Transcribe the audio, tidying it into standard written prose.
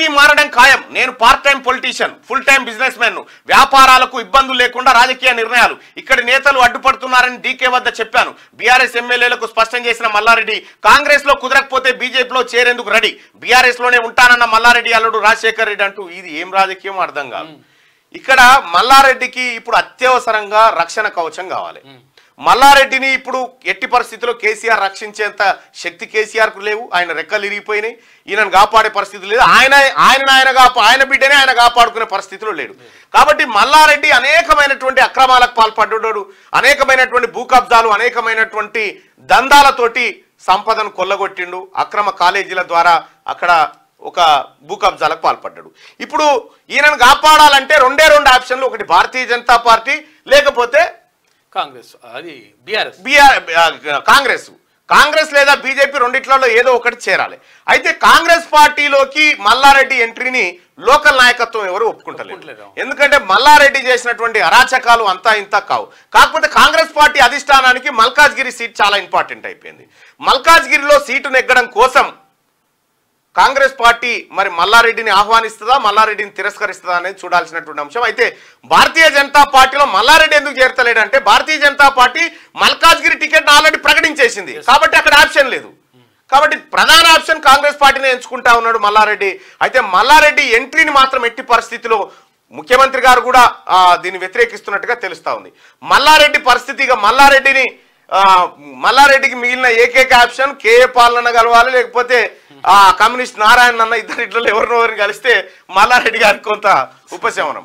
Party మారడం ఖాయం. నేను part time politician, full time business man. వ్యాపారాలకు ఇబ్బందులు లేకుండా రాజకీయ నిర్ణయాలు ఇక్కడి నేతలు అడ్డుపడుతున్నారని డీకే వద్ద చెప్పాను. బీఆర్ఎస్ ఎమ్మెల్యేలకు స్పష్టం చేసిన మల్లారెడ్డి కాంగ్రెస్ లో కుదరకపోతే బీజేపీలో చేరేందుకు రెడీ. బీఆర్ఎస్ లోనే ఉంటానన్న మల్లారెడ్డి అల్లుడు రాజశేఖర్ రెడ్డి అంటూ ఇది ఏం రాజకీయం అర్థం కాదు. ఇక్కడ మల్లారెడ్డికి ఇప్పుడు అత్యవసరంగా రక్షణ కవచం కావాలి. మల్లారెడ్డిని ఇప్పుడు ఎట్టి పరిస్థితుల్లో కేసీఆర్ రక్షించేంత శక్తి కేసీఆర్ కు లేవు. ఆయన రెక్కలు ఇరిగిపోయినాయి. ఈయనను కాపాడే పరిస్థితి లేదు. ఆయన బిడ్డనే ఆయన కాపాడుకునే పరిస్థితిలో లేడు. కాబట్టి మల్లారెడ్డి అనేకమైనటువంటి అక్రమాలకు పాల్పడ్డాడు. అనేకమైనటువంటి భూ కబ్జాలు, అనేకమైనటువంటి దందాలతోటి సంపదను కొల్లగొట్టిండు. అక్రమ కాలేజీల ద్వారా అక్కడ ఒక భూ కబ్జాలకు పాల్పడ్డాడు. ఇప్పుడు ఈయనను కాపాడాలంటే రెండే రెండు ఆప్షన్లు, ఒకటి భారతీయ జనతా పార్టీ, లేకపోతే కాంగ్రెస్, అది కాంగ్రెస్ లేదా బీజేపీ, రెండిట్లలో ఏదో ఒకటి చేరాలి. అయితే కాంగ్రెస్ పార్టీలోకి మల్లారెడ్డి ఎంట్రీని లోకల్ నాయకత్వం ఎవరు ఒప్పుకుంటలేదు. ఎందుకంటే మల్లారెడ్డి చేసినటువంటి అరాచకాలు అంతా ఇంత కావు. కాకపోతే కాంగ్రెస్ పార్టీ అధిష్టానానికి మల్కాజ్గిరి సీట్ చాలా ఇంపార్టెంట్ అయిపోయింది. మల్కాజ్గిరిలో సీటు నెగ్గడం కోసం కాంగ్రెస్ పార్టీ మరి మల్లారెడ్డిని ఆహ్వానిస్తుందా, మల్లారెడ్డిని తిరస్కరిస్తుందా అనేది చూడాల్సినటువంటి అంశం. అయితే భారతీయ జనతా పార్టీలో మల్లారెడ్డి ఎందుకు చేరతలేడంటే Bharatiya Janata party Malkajgiri ticket already ప్రకటించేసింది. కాబట్టి అక్కడ ఆప్షన్ లేదు. కాబట్టి ప్రధాన ఆప్షన్ కాంగ్రెస్ పార్టీని ఎంచుకుంటా ఉన్నాడు మల్లారెడ్డి. అయితే మల్లారెడ్డి ఎంట్రీని మాత్రం ఎట్టి పరిస్థితిలో ముఖ్యమంత్రి గారు కూడా దీన్ని వ్యతిరేకిస్తున్నట్టుగా తెలుస్తా ఉంది. మల్లారెడ్డి పరిస్థితి, ఇక మల్లారెడ్డికి మిగిలిన ఏకైక ఆప్షన్ కేఏ పాలన కలవాలి, లేకపోతే కమ్యూనిస్ట్ నారాయణ అన్న, ఇద్దరు ఇట్లలో ఎవరినో కలిస్తే మల్లారెడ్డి గారికి కొంత ఉపశమనం.